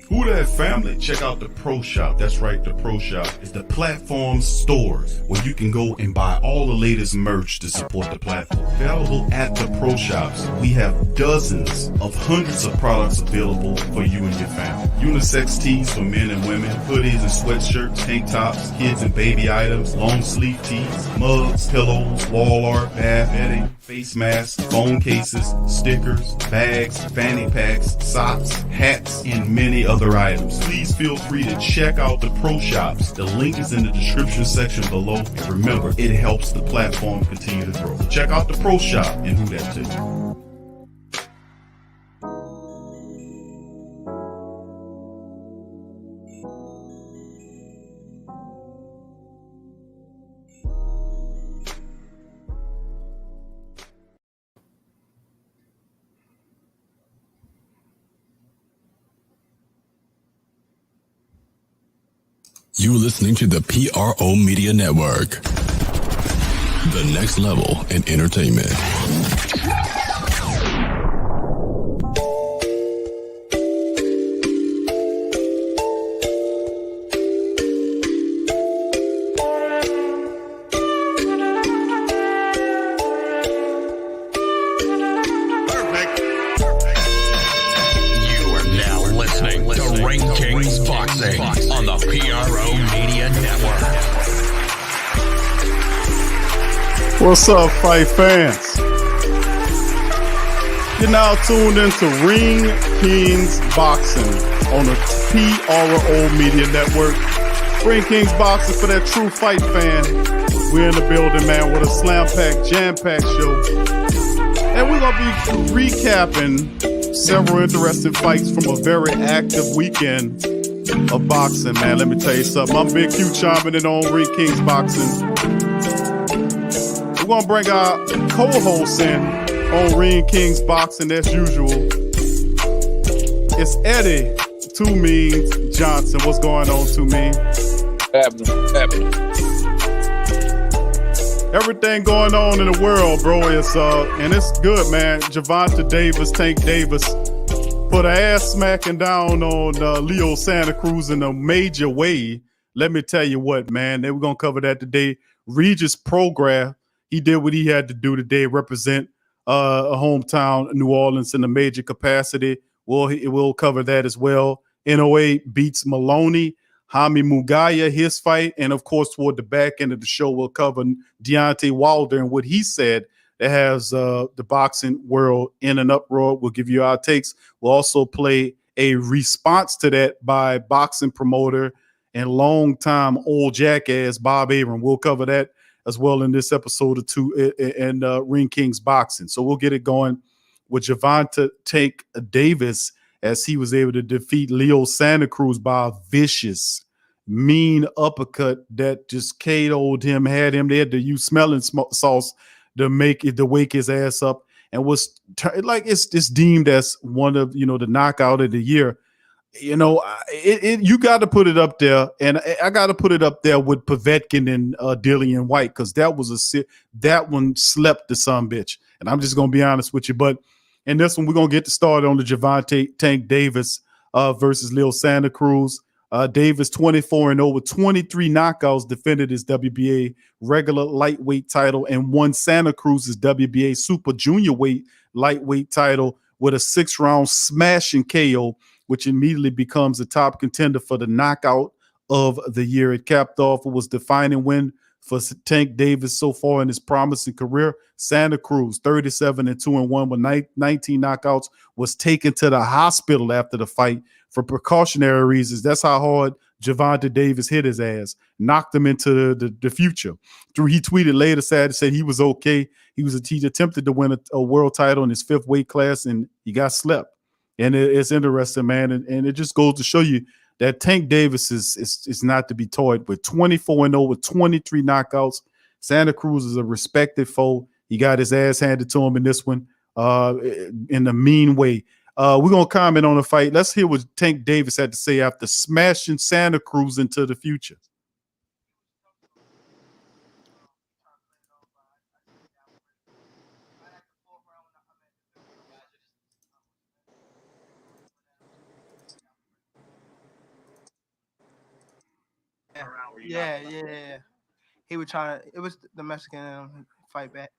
Who that family? Check out the Pro Shop. That's right, the Pro Shop is the platform store where you can go and buy all the latest merch to support the platform. Available at the Pro Shops, we have dozens of hundreds of products available for you and your family. Unisex tees for men and women, hoodies and sweatshirts, tank tops, kids and baby items, long sleeve tees, mugs, pillows, wall art, bath bedding, face masks, phone cases, stickers, bags, fanny packs, socks, hats, and many other items. Please feel free to check out the Pro Shops. The link is in the description section below. And remember, it helps the platform continue to grow. Check out the Pro Shop and who that too. You're listening to the PRO Media Network, the next level in entertainment. On the PRO Media Network. What's up, fight fans? You're now tuned into Ring Kings Boxing on the PRO Media Network. Ring Kings Boxing for that true fight fan. We're in the building, man, with a slam-packed, jam-packed show. And we're going to be recapping several interesting fights from a very active weekend of boxing, man. Let me tell you something. I'm Big Q chiming in on Ring Kings Boxing. We're going to bring our co-hosts in on Ring Kings Boxing as usual. It's Eddie, Two Means Johnson. What's going on, Two Means? Happening. Everything going on in the world, bro, is and it's good, man. Gervonta Davis, Tank Davis, put an ass smacking down on Leo Santa Cruz in a major way. Let me tell you what, man. We're going to cover that today. Regis Prograf, he did what he had to do today, represent a hometown, New Orleans, in a major capacity. We'll cover that as well. Inoue beats Maloney. Jaime Mugaya, his fight. And, of course, toward the back end of the show, we'll cover Deontay Wilder and what he said that has the boxing world in an uproar. We'll give you our takes. We'll also play a response to that by boxing promoter and longtime old jackass Bob Arum. We'll cover that as well in this episode or two in Ring Kings Boxing. So we'll get it going with Gervonta Tank Davis as he was able to defeat Leo Santa Cruz by a vicious, mean uppercut that just KO'd him, had him. They had to use smelling sauce to make it, to wake his ass up, and was it's deemed as one of the knockout of the year. You got to put it up there, and I got to put it up there with Povetkin and Dillian White, because that one slept the son bitch. And I'm just gonna be honest with you, but in this one we're gonna get to start on the Gervonta Tank Davis versus Leo Santa Cruz. Davis 24-0 with 23 knockouts, defended his WBA regular lightweight title and won Santa Cruz's WBA super junior weight lightweight title with a 6-round smashing KO, which immediately becomes the top contender for the knockout of the year. It capped off what was defining win for Tank Davis so far in his promising career. Santa Cruz, 37-2-1 with 19 knockouts, was taken to the hospital after the fight for precautionary reasons. That's how hard Gervonta Davis hit his ass, knocked him into the future. He tweeted later, said he was okay. He attempted to win a world title in his 5th weight class, and he got slept. And it's interesting, man, and it just goes to show you that Tank Davis is not to be toyed with. 24-0 with 23 knockouts. Santa Cruz is a respected foe. He got his ass handed to him in this one in a mean way. We're going to comment on the fight. Let's hear what Tank Davis had to say after smashing Santa Cruz into the future. Yeah. He was trying to. It was the Mexican fight back.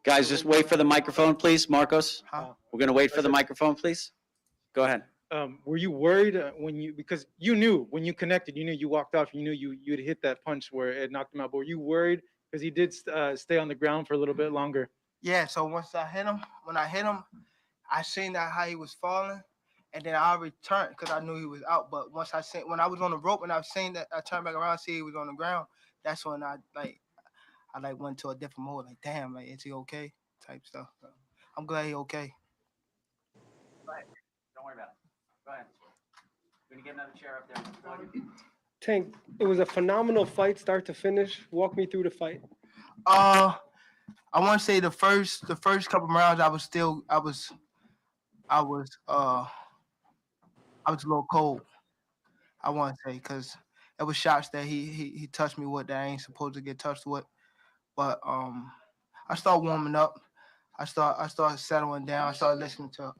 Guys, just wait for the microphone, please. Marcos, we're going to wait for the microphone, please. Go ahead. Were you worried because you knew when you connected, you knew you walked off, you knew you'd hit that punch where it knocked him out, but were you worried because he did stay on the ground for a little bit longer? Yeah, so when I hit him, I seen that how he was falling, and then I returned because I knew he was out. But when I was on the rope and I seen that, I turned back around, see he was on the ground. That's when I went to a different mode. Like, damn, like, is he okay? Type stuff. So I'm glad he okay. Don't worry about it. Go ahead. We're going to get another chair up there. Tank, it was a phenomenal fight, start to finish. Walk me through the fight. I want to say the first couple rounds, I was a little cold. I want to say because it was shots that he touched me with that I ain't supposed to get touched with. But I started warming up. I started settling down. I started listening to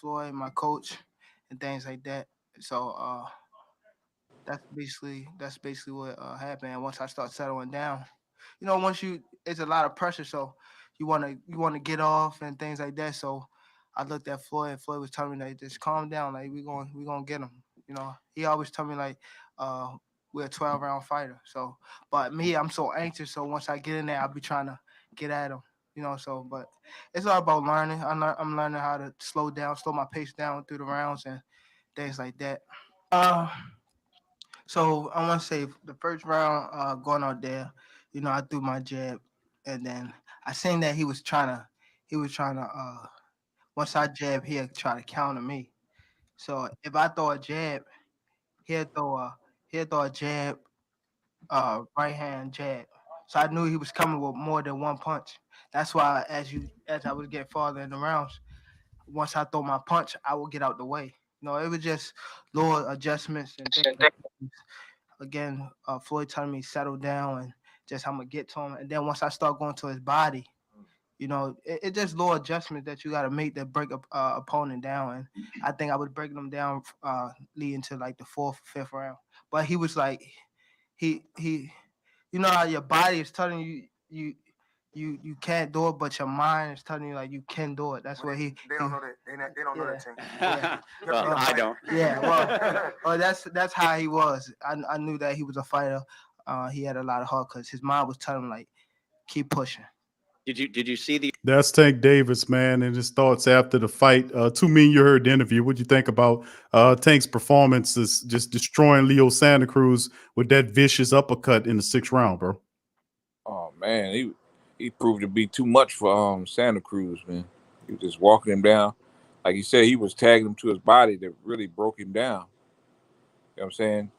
Floyd, my coach, and things like that. So that's basically what happened. And once I start settling down, it's a lot of pressure. So you wanna get off and things like that. So I looked at Floyd, and Floyd was telling me like, just calm down, like we gonna get him. He always tell me like we're a 12-round fighter. So, but me, I'm so anxious. So once I get in there, I'll be trying to get at him. So, but it's all about learning. I'm learning how to slow my pace down through the rounds and things like that. So I want to say the first round, going out there, I threw my jab, and then I seen that he was trying to. Once I jab, he'll try to counter me. So if I throw a jab, he'll throw a jab, right hand jab. So I knew he was coming with more than one punch. That's why as I would get farther in the rounds, once I throw my punch, I will get out the way. It was just little adjustments and things. Again, Floyd telling me settle down and just I'm gonna get to him. And then once I start going to his body, it just little adjustments that you got to make that break opponent down. And I think I was breaking them down leading to like the 4th or 5th round. But he was like, he how your body is telling you can't do it, but your mind is telling you like you can do it. That's what they don't know that. They don't know that thing. Yeah. Well, I don't. Yeah. Well, that's how he was. I knew that he was a fighter. He had a lot of heart because his mind was telling him like, keep pushing. Did you see the? That's Tank Davis, man, and his thoughts after the fight. To me, you heard the interview. What do you think about Tank's performances, just destroying Leo Santa Cruz with that vicious uppercut in the 6th round, bro? Oh man, he proved to be too much for Santa Cruz, man. He was just walking him down. Like he said, he was tagging him to his body that really broke him down. You know what I'm saying?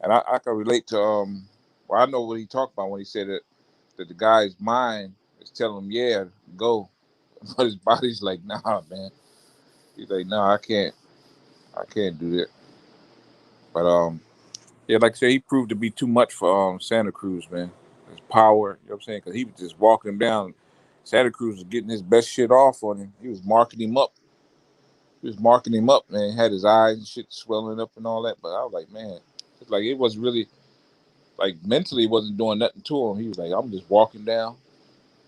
And I can relate to I know what he talked about when he said that the guy's mind is telling him, yeah, go. But his body's like, nah, man. He's like, nah, I can't do that. But yeah, like I said, he proved to be too much for Santa Cruz, man. His power, you know what I'm saying? Because he was just walking him down. Santa Cruz was getting his best shit off on him. He was marking him up. Man. He had his eyes and shit swelling up and all that. But I was like, man, it's like it was really, like mentally wasn't doing nothing to him. He was like, I'm just walking down.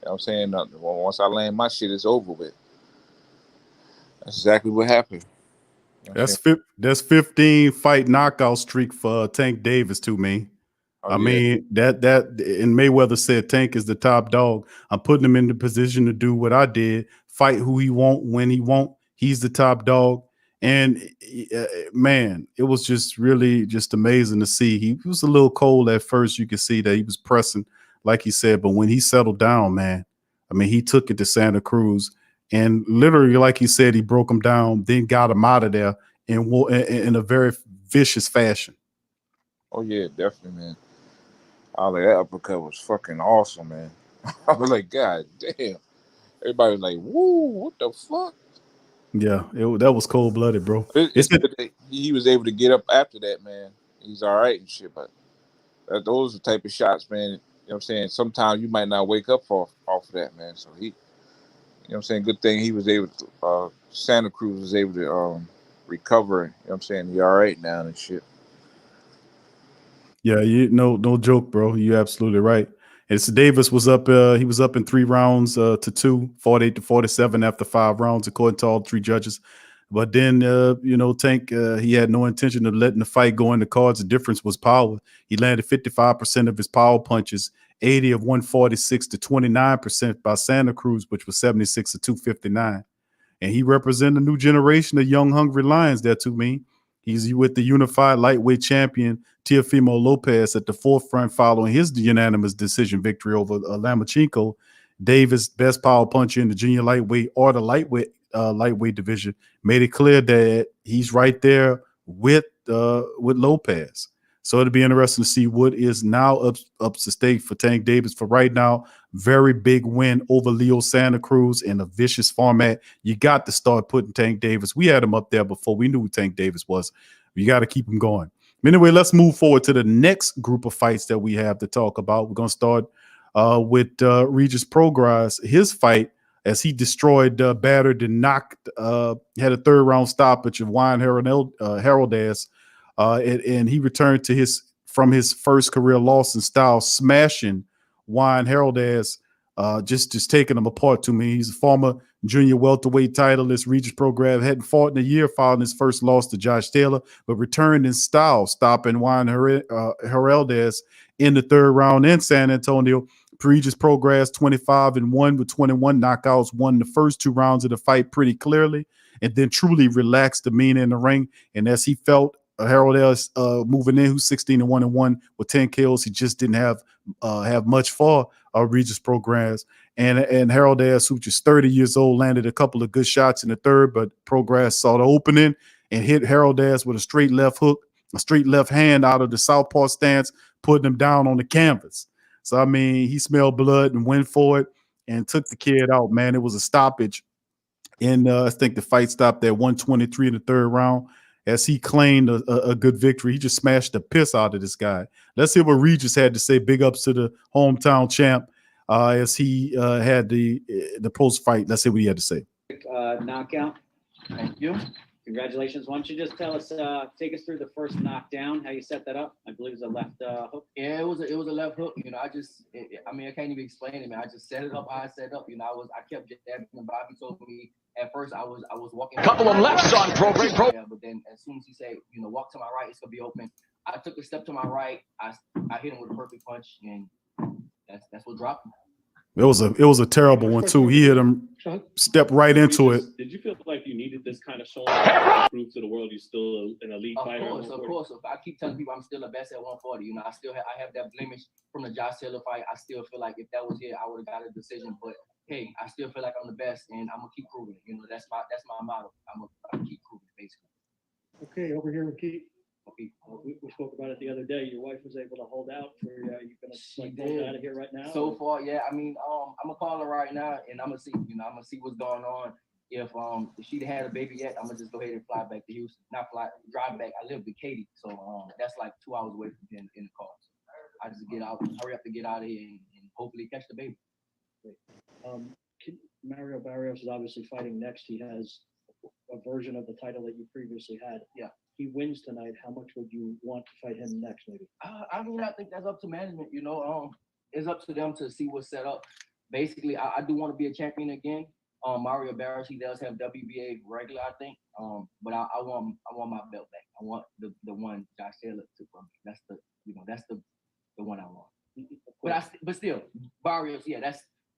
You know what I'm saying? Once I land my shit, it's over with. That's exactly what happened. You know That's 15 fight knockout streak for Tank Davis to me. Oh, I mean, that and Mayweather said Tank is the top dog. I'm putting him in the position to do what I did, fight who he won't, when he won't. He's the top dog. And man, it was just really just amazing to see. He was a little cold at first. You could see that he was pressing, like he said, but when he settled down, man, I mean, he took it to Santa Cruz and literally, like he said, he broke him down, then got him out of there in a very vicious fashion. Oh yeah, definitely, man. All that uppercut was fucking awesome, man. I was like, God damn. Everybody was like, woo, what the fuck? Yeah, that was cold-blooded, bro. He was able to get up after that, man. He's all right and shit, but those are the type of shots, man. You know what I'm saying? Sometimes you might not wake up off of that, man. So he, you know what I'm saying? Good thing he was able to, Santa Cruz was able to recovering. You know what I'm saying? He all right now and shit. Yeah, no joke, bro. You're absolutely right. And so Davis was up. He was up in 3 rounds to 2, 48-47 after 5 rounds, according to all 3 judges. But then, Tank, he had no intention of letting the fight go in the cards. The difference was power. He landed 55% of his power punches, 80 of 146 to 29% by Santa Cruz, which was 76 to 259. And he represents a new generation of young, hungry lions there, too, me. He's with the unified lightweight champion, Teofimo Lopez, at the forefront following his unanimous decision victory over Lomachenko. Davis, best power puncher in the junior lightweight or the lightweight division, made it clear that he's right there with Lopez. So it'll be interesting to see what is now up to stake for Tank Davis. For right now, very big win over Leo Santa Cruz in a vicious format. You got to start putting Tank Davis. We had him up there before. We knew who Tank Davis was. You got to keep him going. Anyway, let's move forward to the next group of fights that we have to talk about. We're going to start with Regis Progress. His fight, as he destroyed, battered, and knocked, had a 3rd round stoppage of Juan Heraldez. And he returned to from his first career loss in style, smashing Juan Heraldez, just taking him apart to me. He's a former junior welterweight titleist. Regis Progress hadn't fought in a year following his first loss to Josh Taylor, but returned in style, stopping Juan Heraldez in the 3rd round in San Antonio. Regis Progress 25-1 with 21 knockouts, won the first 2 rounds of the fight pretty clearly, and then truly relaxed demeanor in the ring. And as he felt Heraldez moving in, who's 16-1 with 10 kills, he just didn't have much for Regis Progress. And Heraldez, who's just 30 years old, landed a couple of good shots in the 3rd, but Progress saw the opening and hit Heraldez with a straight left hook, a straight left hand out of the southpaw stance, putting him down on the canvas. So, I mean, he smelled blood and went for it and took the kid out, man. It was a stoppage. And I think the fight stopped at 123 in the 3rd round as he claimed a good victory. He just smashed the piss out of this guy. Let's hear what Regis had to say. Big ups to the hometown champ as he had the post-fight. Let's hear what he had to say. Knockout. Thank you. Congratulations. Why don't you just tell us, take us through the first knockdown, how you set that up? I believe it was a left hook. Yeah, it was a left hook. I can't even explain it, man. I just set it up how I set it up. I kept jabbing, and Bobby told me at first I was walking. Couple of lefts on Progress. Yeah, but then as soon as he said, walk to my right, it's gonna be open. I took a step to my right. I hit him with a perfect punch, and that's what dropped him. It was a terrible one too. He hit him, stepped right into it. Did you feel like you needed this kind of showing to prove to the world you're still an elite fighter? Of course. I keep telling people I'm still the best at 140. I have that blemish from the Josh Taylor fight. I still feel like if that was it, I would have got a decision. But hey, I still feel like I'm the best, and I'm gonna keep proving it. That's my motto. I'm gonna keep proving it, basically. Okay, over here with Keith. We spoke about it the other day. Your wife was able to hold out for you. You're gonna hold out of here right now. So far, yeah. I'm gonna call her right now, and I'm gonna see. I'm gonna see what's going on. If she had a baby yet, I'm gonna just go ahead and fly back to Houston. Drive back. I live with Katie, so that's like 2 hours away from here in the car. So I just hurry up to get out of here and hopefully catch the baby. Mario Barrios is obviously fighting next. He has a version of the title that you previously had. Yeah. He wins tonight. How much would you want to fight him next, maybe? I think that's up to management. It's up to them to see what's set up. Basically, I do want to be a champion again. Mario Barrios, he does have WBA regular, I think. But I want my belt back. I want the one Josh Taylor took from me. That's the one I want. But still, Barrios, yeah,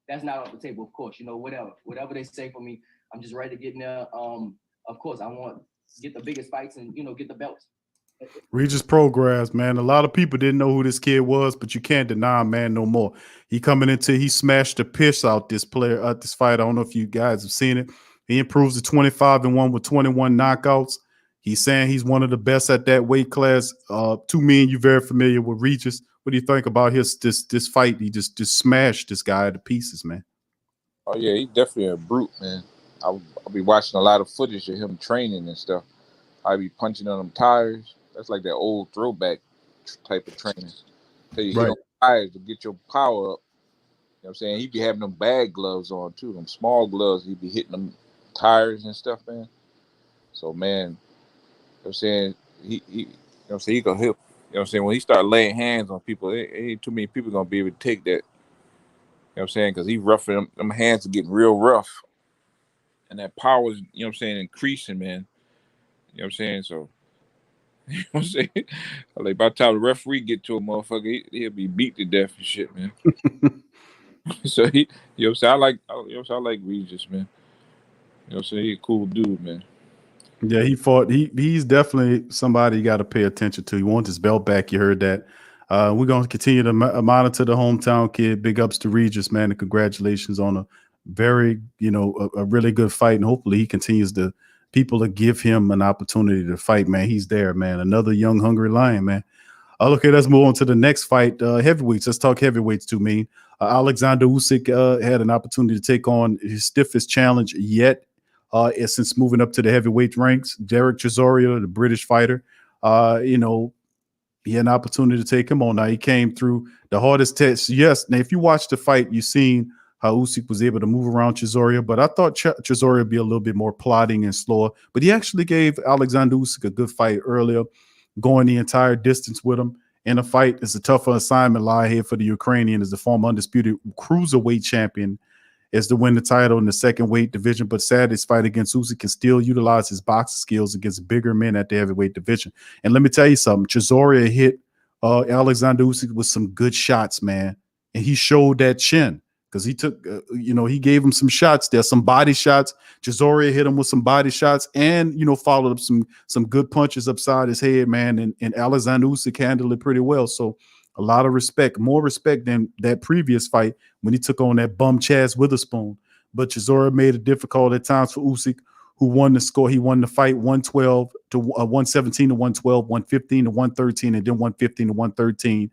that's not off the table. Of course, whatever they say for me, I'm just ready to get in there. Of course, I want to get the biggest fights and get the belts. Regis Progress, man. A lot of people didn't know who this kid was, but you can't deny him, man, no more. He smashed the piss out this player at this fight. I don't know if you guys have seen it. He improves to 25-1 with 21 knockouts. He's saying he's one of the best at that weight class. To me, and you're very familiar with Regis. What do you think about this fight? He just smashed this guy to pieces, man. Oh yeah, he's definitely a brute, man. I'll be watching a lot of footage of him training and stuff. I'll be punching on them tires. That's like that old throwback type of training. Tell you, hit on tires to get your power up. You know what I'm saying? He'd be having them bag gloves on too, them small gloves. He'd be hitting them tires and stuff, man. So, man, what I'm saying? He you know what I'm saying, he gonna help. You know what I'm saying? When he start laying hands on people, ain't too many people gonna be able to take that. You know what I'm saying? Because he roughing them hands are getting real rough. And that power is, you know what I'm saying, increasing, man. You know what I'm saying? So, you know what I'm saying? Like, by the time the referee get to a motherfucker, he'll be beat to death and shit, man. So, you know what I'm saying? I like Regis, man. You know what I'm saying? He's a cool dude, man. Yeah, he fought. He's definitely somebody you got to pay attention to. He wants his belt back. You heard that. We're going to continue to monitor the hometown kid. Big ups to Regis, man, and congratulations on a very, a really good fight. And hopefully he continues to people to give him an opportunity to fight, man. He's there, man. Another young, hungry lion, man. Okay, let's move on to the next fight. Heavyweights. Let's talk heavyweights too, mean. Alexander Usyk had an opportunity to take on his stiffest challenge yet. Since moving up to the heavyweight ranks, Derek Chisora, the British fighter, he had an opportunity to take him on. Now he came through the hardest test. Yes, now if you watch the fight, you've seen how Usyk was able to move around Chisora, but I thought Chisora would be a little bit more plodding and slower. But he actually gave Alexander Usyk a good fight earlier, going the entire distance with him. In a fight, it's a tougher assignment lie here for the Ukrainian as the former undisputed cruiserweight champion is to win the title in the second weight division, but sad his fight against Usyk can still utilize his boxing skills against bigger men at the heavyweight division. And let me tell you something, Chisora hit Alexander Usyk with some good shots, man. And he showed that chin because he took, he gave him some shots there, some body shots. Chisora hit him with some body shots and, followed up some good punches upside his head, man. And Alexander Usyk handled it pretty well. So a lot of respect, more respect than that previous fight when he took on that bum Chaz Witherspoon. But Chisora made it difficult at times for Usyk, who won the score. He won the fight 112 to 117 to 112, 115 to 113, and then 115 to 113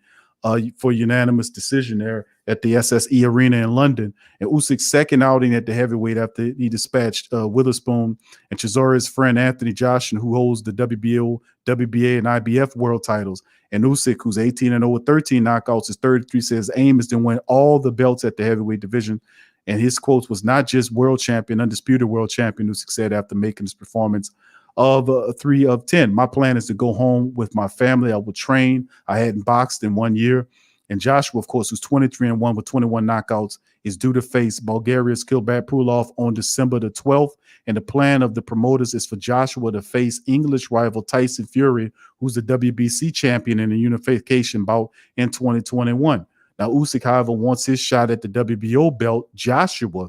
for unanimous decision there at the SSE Arena in London. And Usyk's second outing at the heavyweight after he dispatched Witherspoon and Chisora's friend Anthony Joshua, who holds the WBO, WBA, and IBF world titles. And Usyk, who's 18-0 with 13 knockouts, is 33, says aim is to win all the belts at the heavyweight division. And his quotes was not just world champion, undisputed world champion, Usyk said after making his performance of 3 of 10. My plan is to go home with my family. I will train. I hadn't boxed in 1 year. And Joshua, of course, who's 23-1 with 21 knockouts, is due to face Bulgaria's Kilbat on December the 12th. And the plan of the promoters is for Joshua to face English rival Tyson Fury, who's the WBC champion in the unification bout in 2021. Now, Usyk, however, wants his shot at the WBO belt. Joshua,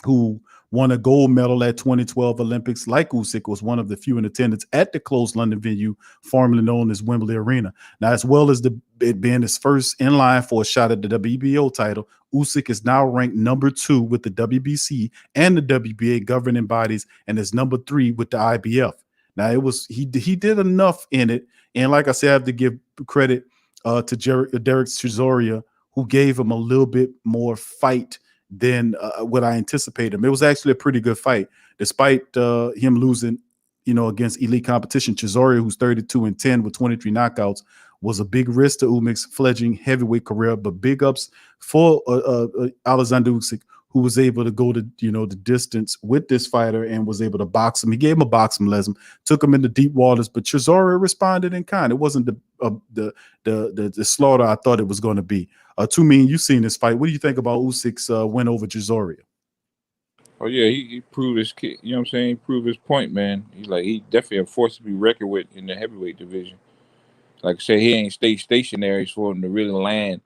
who won a gold medal at 2012 Olympics, like Usyk, was one of the few in attendance at the closed London venue, formerly known as Wembley Arena. Now, as well as it being his first in line for a shot at the WBO title, Usyk is now ranked number 2 with the WBC and the WBA governing bodies, and is number 3 with the IBF. Now, he did enough in it, and like I said, I have to give credit to Derek Chisora, who gave him a little bit more fight than what I anticipated him. It was actually a pretty good fight, despite him losing, against elite competition. Chisora, who's 32-10 with 23 knockouts, was a big risk to Usyk's fledgling heavyweight career. But big ups for Alexander Usyk, who was able to go to the distance with this fighter and was able to box him. He gave him a boxing lesson, took him into deep waters, but Chisora responded in kind. It wasn't the slaughter I thought it was going to be. To me, you've seen this fight. What do you think about Usyk's win over Chisora? Oh yeah, he proved his kid. You know what I'm saying? He proved his point, man. He definitely a force to be reckoned with in the heavyweight division. Like I said, he ain't stay stationary for him to really land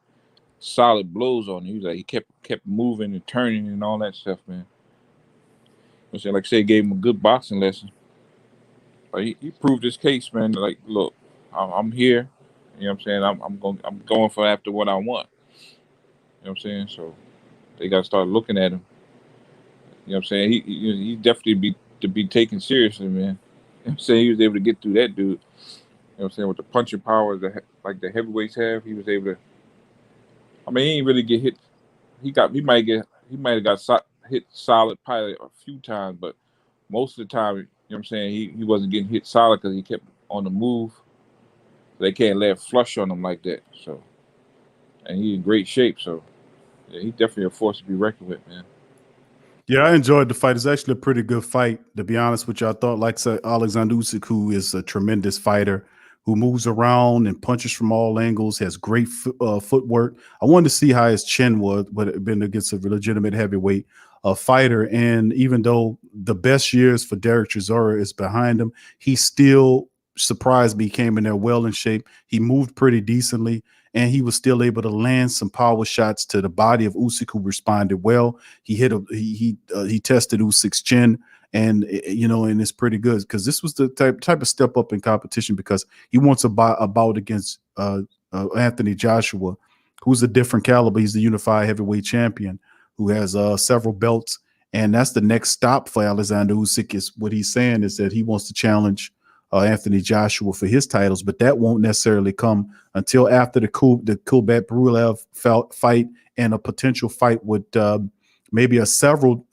solid blows on him. He kept moving and turning and all that stuff, man. I said, like I said, gave him a good boxing lesson. But he proved his case, man. Like, look, I'm here. You know what I'm saying? I'm going for after what I want. You know what I'm saying? So they got to start looking at him. You know what I'm saying? He definitely to be taken seriously, man. You know what I'm saying? He was able to get through that dude. You know what I'm saying? With the punching power like the heavyweights have, he was able to. I mean, he ain't really get hit. He might have got hit solid probably a few times, but most of the time, you know what I'm saying, he wasn't getting hit solid because he kept on the move. They can't let flush on him like that. So, and he's in great shape. So, yeah, he's definitely a force to be reckoned with, man. Yeah, I enjoyed the fight. It's actually a pretty good fight, to be honest with you. I thought, like say, Alexander Usyk, who is a tremendous fighter, who moves around and punches from all angles, has great footwork. I wanted to see how his chin was, but it been against a legitimate heavyweight fighter. And even though the best years for Derek Chisora is behind him, he still surprised me. He came in there well in shape. He moved pretty decently, and he was still able to land some power shots to the body of Usyk, who responded well. He hit he tested Usyk's chin, and and it's pretty good because this was the type of step up in competition, because he wants a bout against Anthony Joshua, who's a different caliber. He's the unified heavyweight champion who has several belts, and that's the next stop for Alexander Usyk. Is what he's saying is that he wants to challenge Anthony Joshua for his titles, but that won't necessarily come until after the Kubrat Pulev fight and a potential fight with maybe a several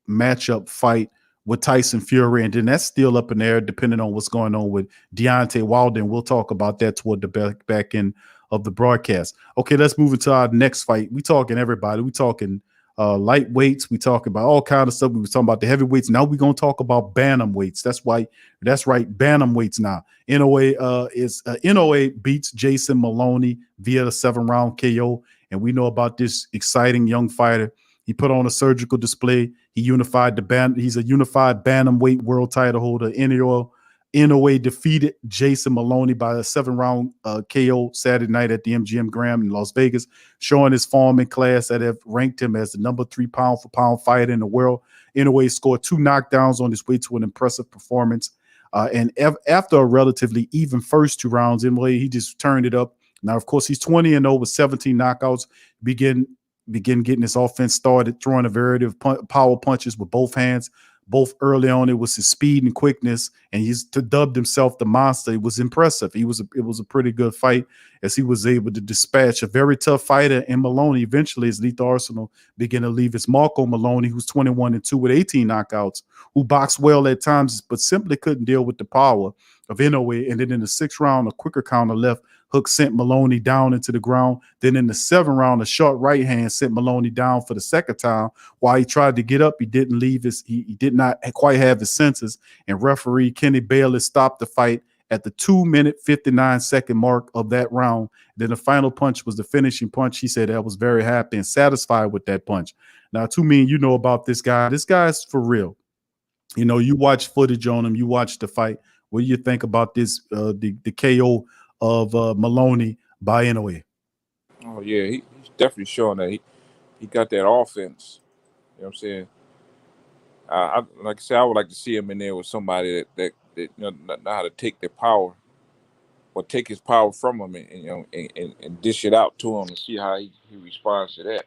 matchup fight with Tyson Fury, and then that's still up in the air depending on what's going on with Deontay Wilder. And we'll talk about that toward the back end of the broadcast. Okay, let's move into our next fight. We talking everybody. We talking lightweights. We talk about all kind of stuff. We were talking about the heavyweights. Now we're gonna talk about bantamweights. That's right, bantamweights now. Inoue beats Jason Maloney via the 7-round KO, and we know about this exciting young fighter. He put on a surgical display. He's a unified bantamweight world title holder. Inoue defeated Jason Maloney by a 7-round KO Saturday night at the MGM Grand in Las Vegas, showing his form in class that have ranked him as the number 3 pound-for-pound fighter in the world. Inoue scored 2 knockdowns on his way to an impressive performance. And after a relatively even first 2 rounds, Inoue, he just turned it up. Now, of course, he's 20-0 with 17 knockouts. Begin getting his offense started, throwing a variety of power punches with both hands. Both early on, it was his speed and quickness, and he's dubbed himself the monster. It was impressive. It was a pretty good fight, as he was able to dispatch a very tough fighter in Maloney. Eventually, his lethal arsenal began to leave his Marco Maloney, who's 21-2 with 18 knockouts, who boxed well at times, but simply couldn't deal with the power of Inoue. And then in the 6th round, a quicker counter left hook sent Maloney down into the ground. Then in the 7th round, a short right hand sent Maloney down for the 2nd time. While he tried to get up, he didn't leave he did not quite have his senses. And referee Kenny Bayless stopped the fight at the 2-minute 59-second mark of that round. Then the final punch was the finishing punch. He said that was very happy and satisfied with that punch. Now, to me, you know about this guy. This guy's for real. You know, you watch footage on him. You watch the fight. What do you think about this? The KO of Maloney by Inoue? Oh yeah, he's definitely showing that he got that offense. You know what I'm saying? Like I said, I would like to see him in there with somebody that know how to take their power, or take his power from him, and dish it out to him and see how he responds to that. You know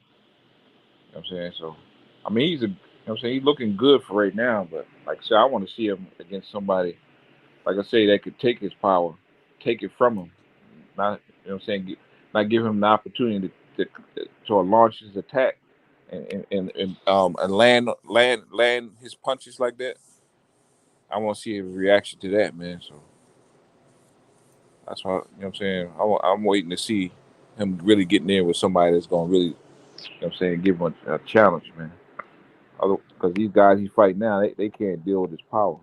what I'm saying? So, I mean, he's looking good for right now. But like I said, I want to see him against somebody, like I say, that could take his power, take it from him, not not give him the opportunity to launch his attack and land his punches like that. I want to see his reaction to that, man. So that's why, I'm saying, I'm waiting to see him really getting there with somebody that's gonna really, give him a challenge, man. Because these guys he's fighting now, they can't deal with his power.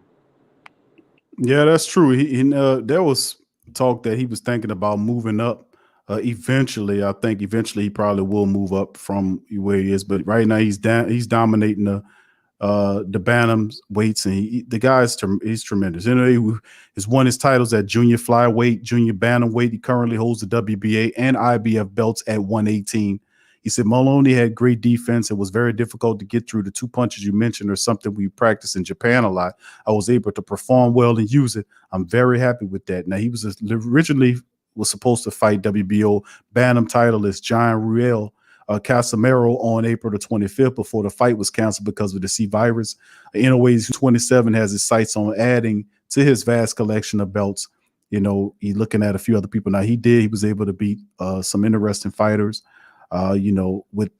Yeah, that's true. There was talk that he was thinking about moving up eventually. I think eventually he probably will move up from where he is, but right now he's dominating the bantam weights, and the guy he's tremendous. He has won his titles at junior flyweight, junior bantamweight. He currently holds the WBA and IBF belts at 118. He said Maloney had great defense. It was very difficult to get through. The 2 punches you mentioned are something we practice in Japan a lot. I was able to perform well and use it. I'm very happy with that. Now, he was originally supposed to fight WBO bantam titleist John Ruel Casimero on April the 25th before the fight was canceled because of the C virus. Inoue's 27 has his sights on adding to his vast collection of belts. He's looking at a few other people. Now, he was able to beat some interesting fighters, with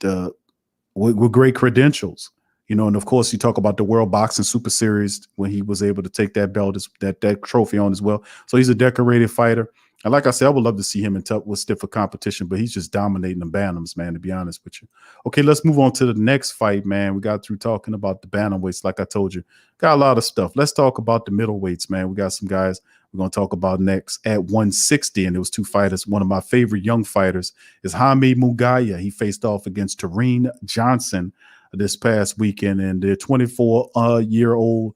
great credentials, and of course you talk about the World Boxing Super Series when he was able to take that belt, that trophy on as well. So he's a decorated fighter. And like I said, I would love to see him in tough with stiffer competition, but he's just dominating the bantams, man, to be honest with you. Okay, let's move on to the next fight, man. We got through talking about the bantamweights, like I told you. Got a lot of stuff. Let's talk about the middleweights, man. We got some guys we're going to talk about next at 160, and there was two fighters. One of my favorite young fighters is Jaime Mugaya. He faced off against Tareen Johnson this past weekend, and the 24-year-old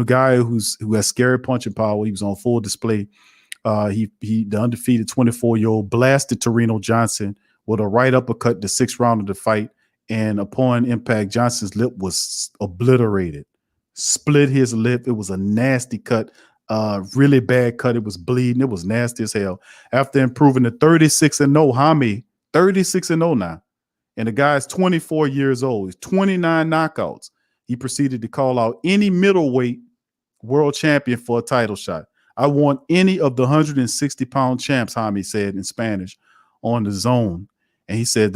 guy who has scary punching power. He was on full display. The undefeated 24-year-old blasted Torino Johnson with a right uppercut the 6th round of the fight, and upon impact, Johnson's lip was obliterated, split his lip. It was a nasty cut, really bad cut. It was bleeding. It was nasty as hell. After improving to 36-0, Jaime 36-0 now, and the guy's 24 years old. He's 29 knockouts. He proceeded to call out any middleweight world champion for a title shot. I want any of the 160-pound champs, Jaime said in Spanish on the zone. And he said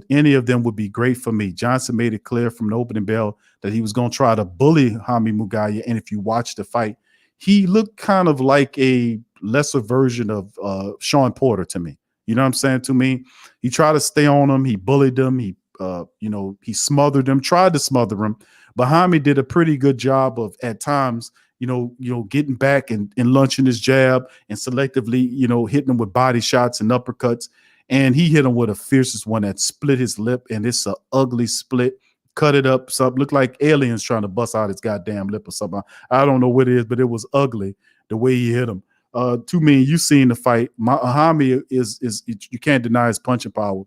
any of them would be great for me. Johnson made it clear from the opening bell that he was going to try to bully Jaime Mugaya. And if you watch the fight, he looked kind of like a lesser version of Sean Porter to me. You know what I'm saying? To me, he tried to stay on him. He bullied him. He smothered him, tried to smother him. But Jaime did a pretty good job of, at times, getting back and launching his jab and selectively, hitting him with body shots and uppercuts. And he hit him with a fiercest one that split his lip. And it's an ugly split, cut it up. Something looked like aliens trying to bust out his goddamn lip or something. I don't know what it is, but it was ugly the way he hit him. To me, you seen the fight. Jaime is you can't deny his punching power.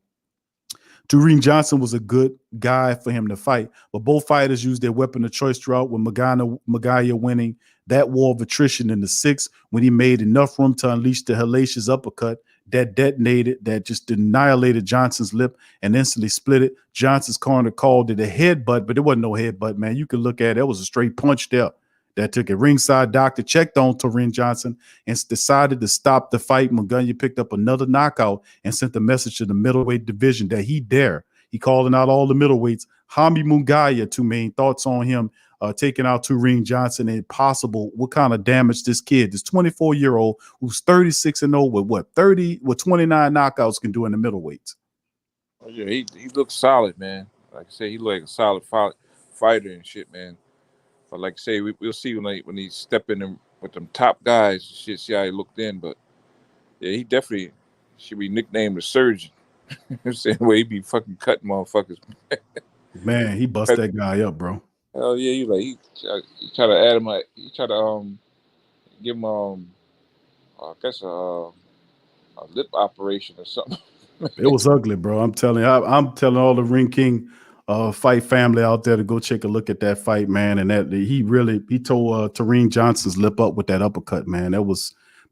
Tareen Johnson was a good guy for him to fight, but both fighters used their weapon of choice throughout, with Mugaya winning that war of attrition in the 6th when he made enough room to unleash the hellacious uppercut that detonated, that just annihilated Johnson's lip and instantly split it. Johnson's corner called it a headbutt, but it wasn't no headbutt, man. You could look at it. It was a straight punch there. That took it. Ringside doctor checked on Tareen Johnson and decided to stop the fight. Mugaya picked up another knockout and sent a message to the middleweight division that he dare. He calling out all the middleweights. Jaime Mugaya, two main thoughts on him taking out Tareen Johnson, and possible what kind of damage this 24-year-old who's 36-0 with 29 knockouts can do in the middleweights. Oh, yeah, he looks solid, man. Like I said, he looked like a solid fighter and shit, man. But like I say, we'll see when he step in them with them top guys, shit, see how he looked in. But yeah, he definitely should be nicknamed the surgeon. I'm saying, where he be fucking cutting motherfuckers. Man, he bust that guy up, bro. Hell yeah, he try to add him. He try to give him I guess a lip operation or something. It was ugly, bro. I'm telling you, I'm telling all the Ring King fight family out there to go take a look at that fight, man. And that he tore Tareen Johnson's lip up with that uppercut, man.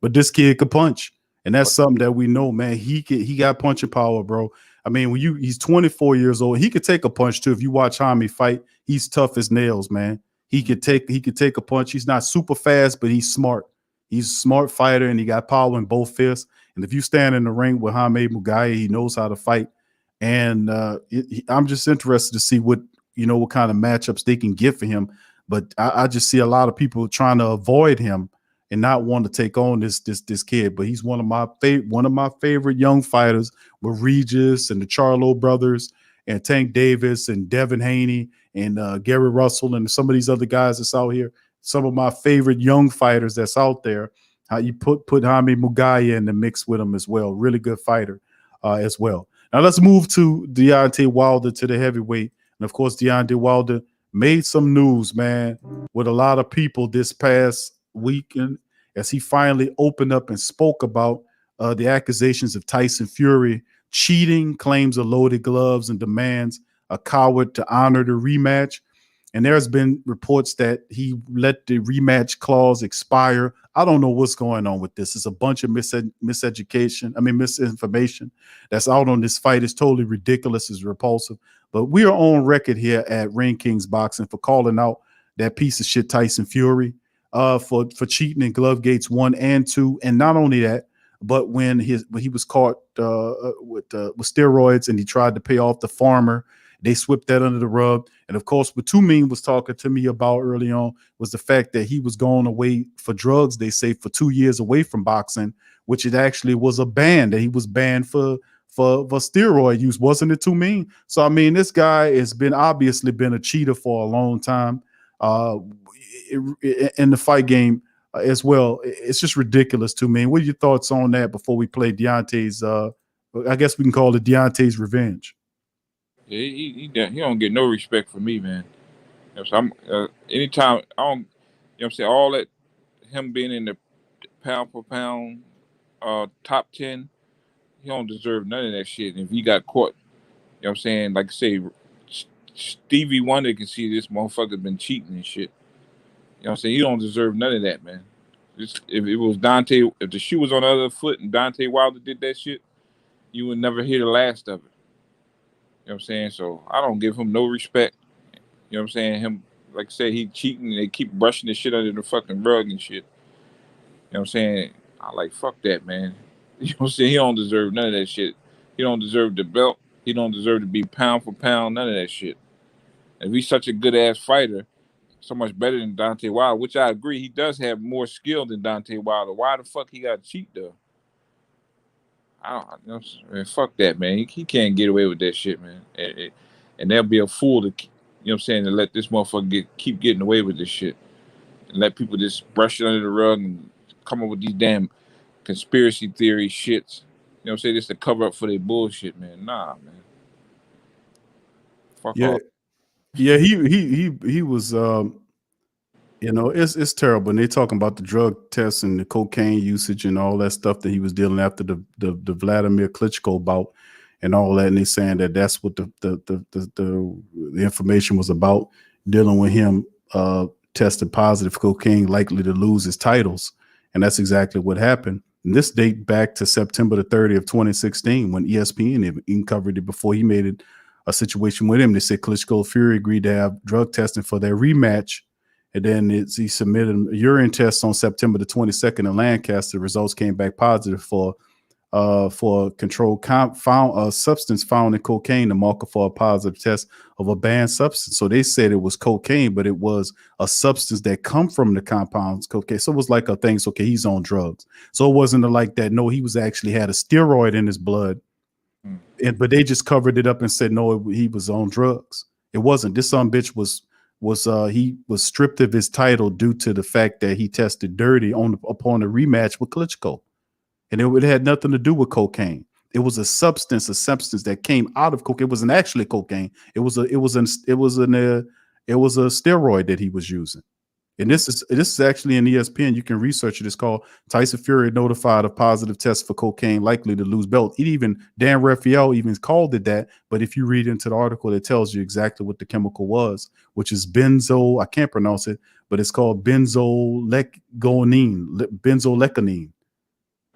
But this kid could punch, and that's something that we know, man. He got punching power, bro. I mean, he's 24 years old. He could take a punch too. If you watch Jaime fight, he's tough as nails, man. He could take a punch. He's not super fast, but he's smart. He's a smart fighter, and he got power in both fists. And if you stand in the ring with Jaime Mugaya, he knows how to fight. And I'm just interested to see what kind of matchups they can get for him. But I just see a lot of people trying to avoid him and not want to take on this kid. But he's one of my favorite young fighters, with Regis and the Charlo brothers and Tank Davis and Devin Haney and Gary Russell and some of these other guys that's out here. Some of my favorite young fighters that's out there. How you put Jaime Mugaya in the mix with him as well. Really good fighter as well. Now let's move to Deontay Wilder, to the heavyweight. And of course, Deontay Wilder made some news, man, with a lot of people this past weekend as he finally opened up and spoke about the accusations of Tyson Fury cheating, claims of loaded gloves, and demands a coward to honor the rematch. And there's been reports that he let the rematch clause expire. I don't know what's going on with this. It's a bunch of misinformation that's out on this fight. It's totally ridiculous. It's repulsive. But we are on record here at Ring Kings Boxing for calling out that piece of shit Tyson Fury for cheating in glove gates 1 and 2. And not only that, but when he was caught with steroids and he tried to pay off the farmer They swept that under the rug. And of course, what Too Mean was talking to me about early on was the fact that he was going away for drugs, they say, for 2 years away from boxing, which it actually was a ban, that he was banned for steroid use. Wasn't it Too Mean? So, I mean, this guy has obviously been a cheater for a long time in the fight game as well. It's just ridiculous to me. What are your thoughts on that before we play Deontay's, I guess we can call it Deontay's revenge? Yeah, he don't get no respect from me, man. You know, so I'm anytime I don't, you know what I'm saying, all that, him being in the pound for pound top 10, he don't deserve none of that shit. And if he got caught, you know what I'm saying, like I say, Stevie Wonder can see this motherfucker been cheating and shit. You know what I'm saying? He don't deserve none of that, man. If it was Deontay, if the shoe was on the other foot and Deontay Wilder did that shit, you would never hear the last of it. You know what I'm saying? So I don't give him no respect. You know what I'm saying? Him, like I said, he cheating and they keep brushing this shit under the fucking rug and shit. You know what I'm saying? I like, fuck that, man. You know what I'm saying? He don't deserve none of that shit. He don't deserve the belt. He don't deserve to be pound for pound, none of that shit. If he's such a good-ass fighter, so much better than Deontay Wilder, which I agree, he does have more skill than Deontay Wilder. Why the fuck he got to cheat, though? Man, fuck that, man. He can't get away with that shit, man. And they'll be a fool to, you know what I'm saying, to let this motherfucker keep getting away with this shit. And let people just brush it under the rug and come up with these damn conspiracy theory shits. You know what I'm saying? Just to cover up for their bullshit, man. Nah, man. Fuck off. Yeah, he was you know, it's terrible. And they're talking about the drug tests and the cocaine usage and all that stuff that he was dealing after the Vladimir Klitschko bout and all that. And they're saying that that's what the information was about, dealing with him tested positive for cocaine, likely to lose his titles. And that's exactly what happened. And this date back to September the 30th, 2016, when ESPN even covered it before he made it a situation with him. They said Klitschko Fury agreed to have drug testing for their rematch. And then he submitted a urine test on September the 22nd in Lancaster. The results came back positive for controlled substance found in cocaine, the marker for a positive test of a banned substance. So they said it was cocaine, but it was a substance that come from the compounds cocaine. So it was like a thing. So, okay, he's on drugs. So it wasn't like that. No, he was actually had a steroid in his blood. But they just covered it up and said, no, he was on drugs. It wasn't. This son bitch he was stripped of his title due to the fact that he tested dirty upon a rematch with Klitschko. And it had nothing to do with cocaine. It was a substance that came out of cocaine. It wasn't actually cocaine. It was a steroid that he was using. And this is actually in ESPN. You can research it. It's called Tyson Fury notified of positive test for cocaine, likely to lose belt. Dan Raphael even called it that. But if you read into the article, it tells you exactly what the chemical was, which is I can't pronounce it, but it's called benzolecgonine.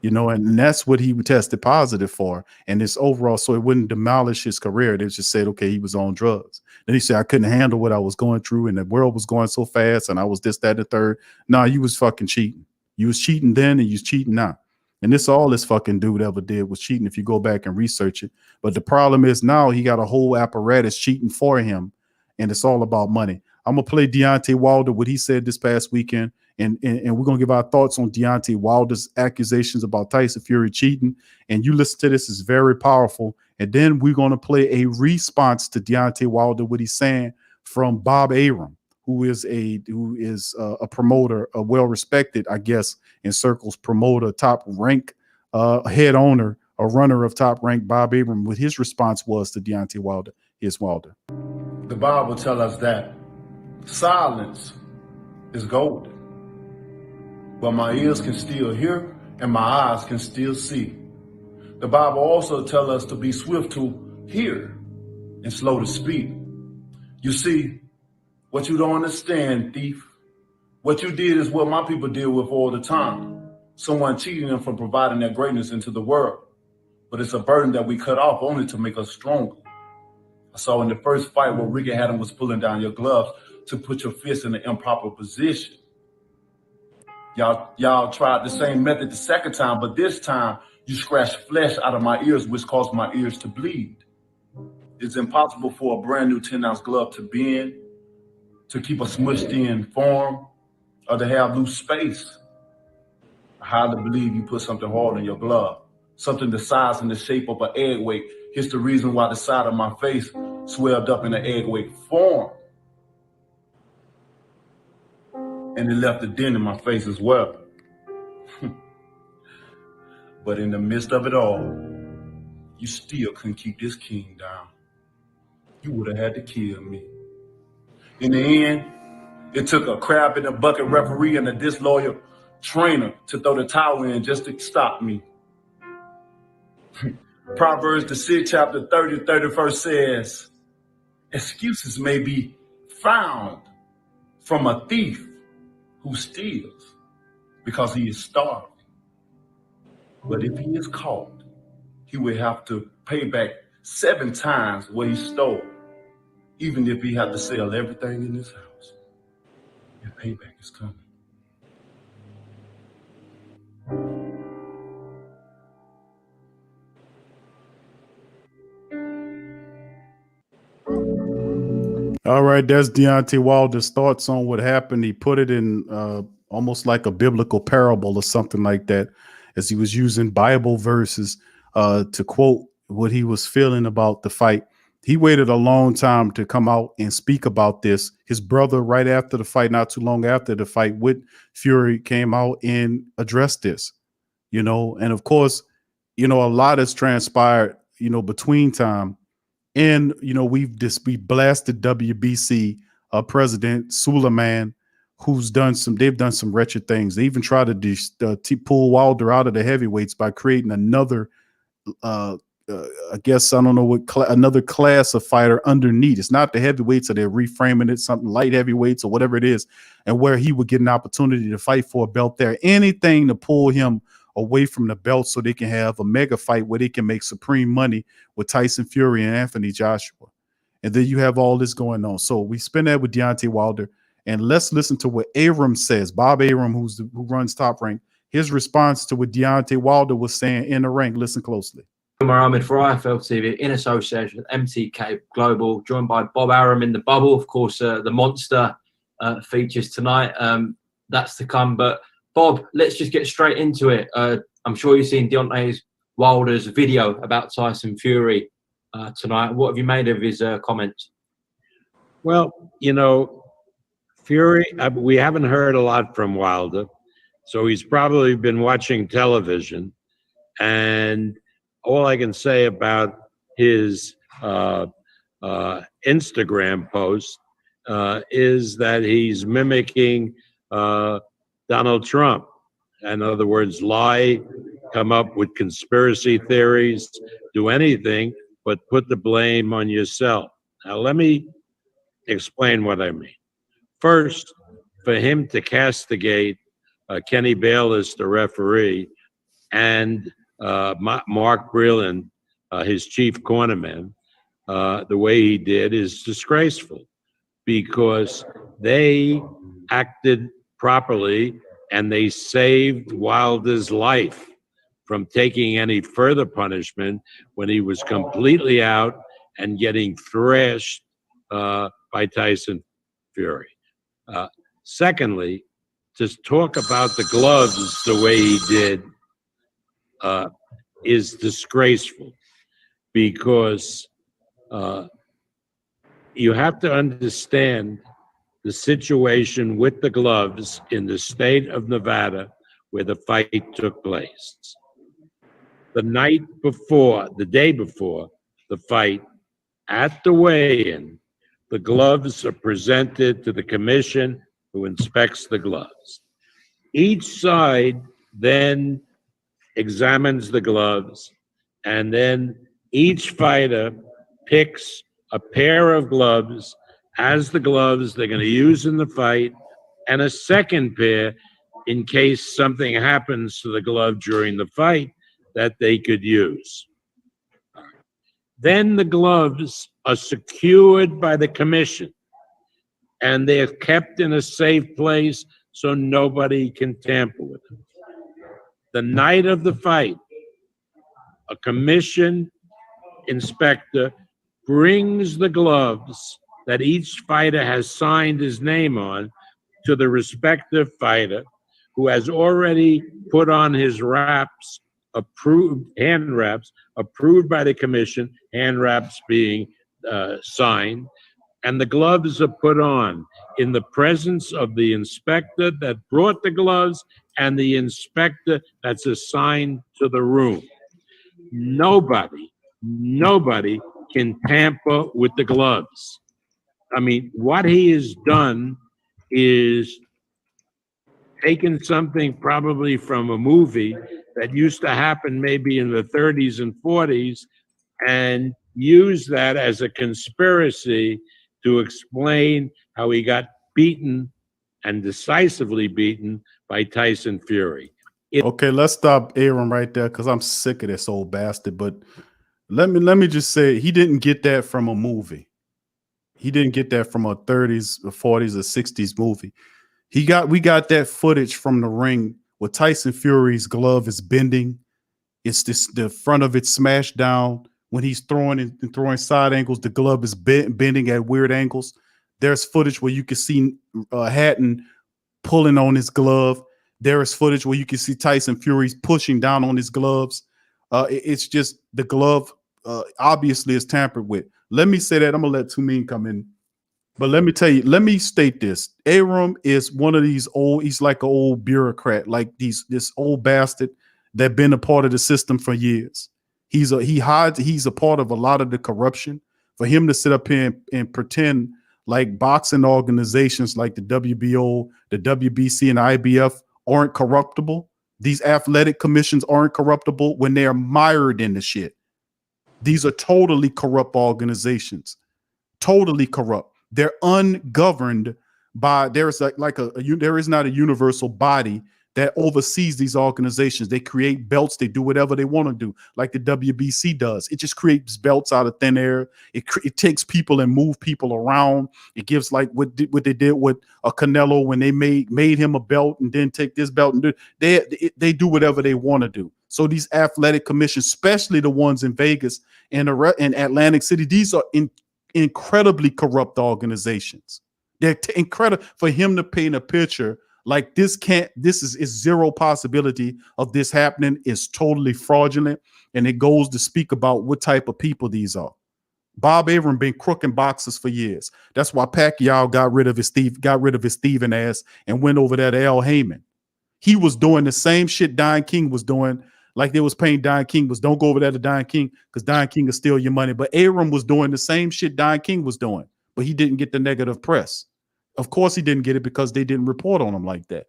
You know, and that's what he tested positive for. And it's overall, so it wouldn't demolish his career. They just said, okay, he was on drugs. Then he said, I couldn't handle what I was going through, and the world was going so fast, and I was this, that, and the third. Nah, you was fucking cheating. You was cheating then, and you was cheating now. And this all this fucking dude ever did was cheating if you go back and research it. But the problem is now he got a whole apparatus cheating for him, and it's all about money. I'm going to play Deontay Wilder, what he said this past weekend. And we're going to give our thoughts on Deontay Wilder's accusations about Tyson Fury cheating. And you listen to this, it's very powerful. And then we're going to play a response to Deontay Wilder, what he's saying, from Bob Arum, who is a promoter, a well-respected, I guess, in circles, promoter, top rank, head owner, a runner of top rank, Bob Arum, what his response was to Deontay Wilder. Here's Wilder. The Bible tells us that silence is golden. But my ears can still hear and my eyes can still see. The Bible also tells us to be swift to hear and slow to speak. You see, what you don't understand, thief, what you did is what my people deal with all the time. Someone cheating them from providing their greatness into the world. But it's a burden that we cut off only to make us stronger. I saw in the first fight where Ricky Hatton was pulling down your gloves to put your fist in the improper position. Y'all tried the same method the second time, but this time you scratched flesh out of my ears, which caused my ears to bleed. It's impossible for a brand new 10-ounce glove to bend, to keep a smushed in form, or to have loose space. I highly believe you put something hard in your glove, something the size and the shape of an egg weight. Here's the reason why the side of my face swelled up in an egg weight form. And it left a dent in my face as well. But in the midst of it all, you still couldn't keep this king down. You would have had to kill me. In the end, it took a crab in a bucket referee and a disloyal trainer to throw the towel in just to stop me. Proverbs, the 6th chapter 30, 31st says, excuses may be found from a thief who steals because he is starving. But if he is caught, he will have to pay back 7 times what he stole, even if he had to sell everything in his house. Your payback is coming. All right, that's Deontay Wilder's thoughts on what happened. He put it in almost like a biblical parable or something like that, as he was using Bible verses to quote what he was feeling about the fight. He waited a long time to come out and speak about this. His brother, right after the fight, not too long after the fight with Fury, came out and addressed this, you know. And of course, you know, a lot has transpired, you know, between time. And, you know, we blasted WBC president Suleiman, they've done some wretched things. They even tried to pull Wilder out of the heavyweights by creating another, I guess, I don't know what, another class of fighter underneath. It's not the heavyweights, so they're reframing it, something light heavyweights or whatever it is, and where he would get an opportunity to fight for a belt there. Anything to pull him away from the belt so they can have a mega fight where they can make supreme money with Tyson Fury and Anthony Joshua. And then you have all this going on. So we spend that with Deontay Wilder, and let's listen to what Arum says. Bob Arum, who runs Top Rank, his response to what Deontay Wilder was saying in the ring. Listen closely. Mohammed for IFL TV in association with MTK Global, joined by Bob Arum in the bubble. Of course, the Monster features tonight. That's to come. But Bob, let's just get straight into it. I'm sure you've seen Deontay Wilder's video about Tyson Fury tonight. What have you made of his comments? Well, you know, Fury, we haven't heard a lot from Wilder, so he's probably been watching television. And all I can say about his Instagram post is that he's mimicking Donald Trump. In other words, lie, come up with conspiracy theories, do anything but put the blame on yourself. Now, let me explain what I mean. First, for him to castigate Kenny Bayless, the referee, and Mark Breland, his chief cornerman, the way he did is disgraceful, because they acted properly and they saved Wilder's life from taking any further punishment when he was completely out and getting thrashed by Tyson Fury. Secondly, to talk about the gloves the way he did is disgraceful, because you have to understand the situation with the gloves in the state of Nevada where the fight took place. The night before, the day before the fight, at the weigh-in, the gloves are presented to the commission who inspects the gloves. Each side then examines the gloves, and then each fighter picks a pair of gloves as the gloves they're going to use in the fight, and a second pair in case something happens to the glove during the fight that they could use. Then the gloves are secured by the commission, and they're kept in a safe place so nobody can tamper with them. The night of the fight, a commission inspector brings the gloves that each fighter has signed his name on to the respective fighter, who has already put on his wraps, hand wraps, approved by the commission, hand wraps being signed, and the gloves are put on in the presence of the inspector that brought the gloves and the inspector that's assigned to the room. Nobody can tamper with the gloves. I mean, what he has done is taken something probably from a movie that used to happen maybe in the 30s and 40s and used that as a conspiracy to explain how he got beaten and decisively beaten by Tyson Fury. Okay, let's stop Arum right there because I'm sick of this old bastard. But let me just say he didn't get that from a movie. He didn't get that from a 30s or 40s or 60s movie. We got that footage from the ring where Tyson Fury's glove is bending. It's the front of it smashed down. When he's throwing side angles, the glove is bending at weird angles. There's footage where you can see Hatton pulling on his glove. There is footage where you can see Tyson Fury's pushing down on his gloves. It's just the glove obviously is tampered with. Let me say that. I'm gonna let Tumin come in. But let me state this. Arum is one of these he's like an old bureaucrat, like this old bastard that been a part of the system for years. He's a part of a lot of the corruption. For him to sit up here and pretend like boxing organizations like the WBO, the WBC, and the IBF aren't corruptible. These athletic commissions aren't corruptible when they're mired in the shit. These are totally corrupt organizations. Totally corrupt. They're ungoverned by, there is not a universal body that oversees these organizations. They create belts. They do whatever they want to do, like the WBC does. It just creates belts out of thin air. It takes people and move people around. It gives like what they did with a Canelo when they made him a belt and then take this belt and do. They do whatever they want to do. So these athletic commissions, especially the ones in Vegas and in Atlantic City, these are incredibly corrupt organizations. They're incredible. For him to paint a picture like this is zero possibility of this happening, is totally fraudulent, and it goes to speak about what type of people these are. Bob Arum been crooking boxers for years. That's why Pacquiao got rid of his thieving ass and went over there to Al Heyman. He was doing the same shit Don King was doing. Like they was paying Don King was, don't go over there to Don King because Don King will steal your money. But Arum was doing the same shit Don King was doing, but he didn't get the negative press. Of course he didn't get it because they didn't report on him like that.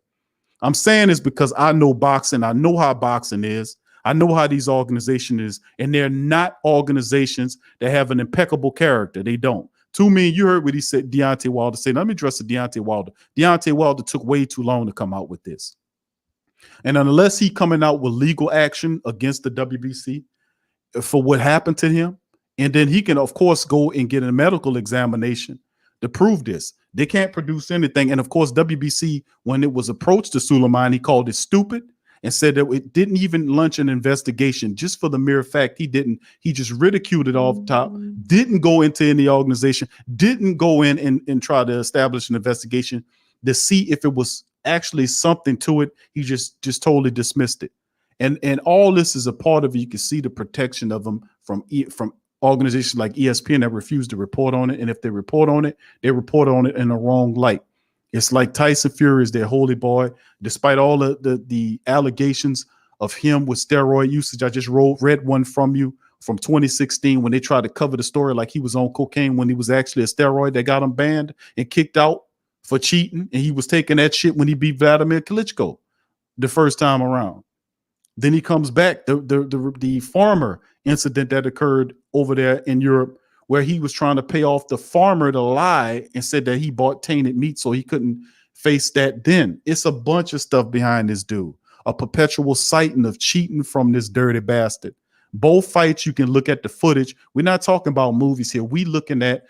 I'm saying this because I know boxing. I know how boxing is. I know how these organizations is, and they're not organizations that have an impeccable character. They don't. To me, you heard what he said, Deontay Wilder said. Let me address the Deontay Wilder. Deontay Wilder took way too long to come out with this. And unless he coming out with legal action against the WBC for what happened to him, and then he can, of course, go and get a medical examination to prove this. They can't produce anything. And of course, WBC, when it was approached to Suleiman, he called it stupid and said that it didn't even launch an investigation just for the mere fact he just ridiculed it off the top, didn't go into any organization, didn't go in and try to establish an investigation to see if it was actually something to it. He just totally dismissed it. And all this is a part of it. You can see the protection of them from organizations like ESPN that refuse to report on it. And if they report on it, they report on it in the wrong light. It's like Tyson Fury is their holy boy. Despite all the allegations of him with steroid usage, I just read one from you from 2016 when they tried to cover the story like he was on cocaine when he was actually a steroid that got him banned and kicked out for cheating. And he was taking that shit when he beat Vladimir Klitschko the first time around. Then he comes back, the farmer incident that occurred over there in Europe, where he was trying to pay off the farmer to lie and said that he bought tainted meat so he couldn't face that. Then it's a bunch of stuff behind this dude, a perpetual citing of cheating from this dirty bastard. Both fights, you can look at the footage. We're not talking about movies here. We looking at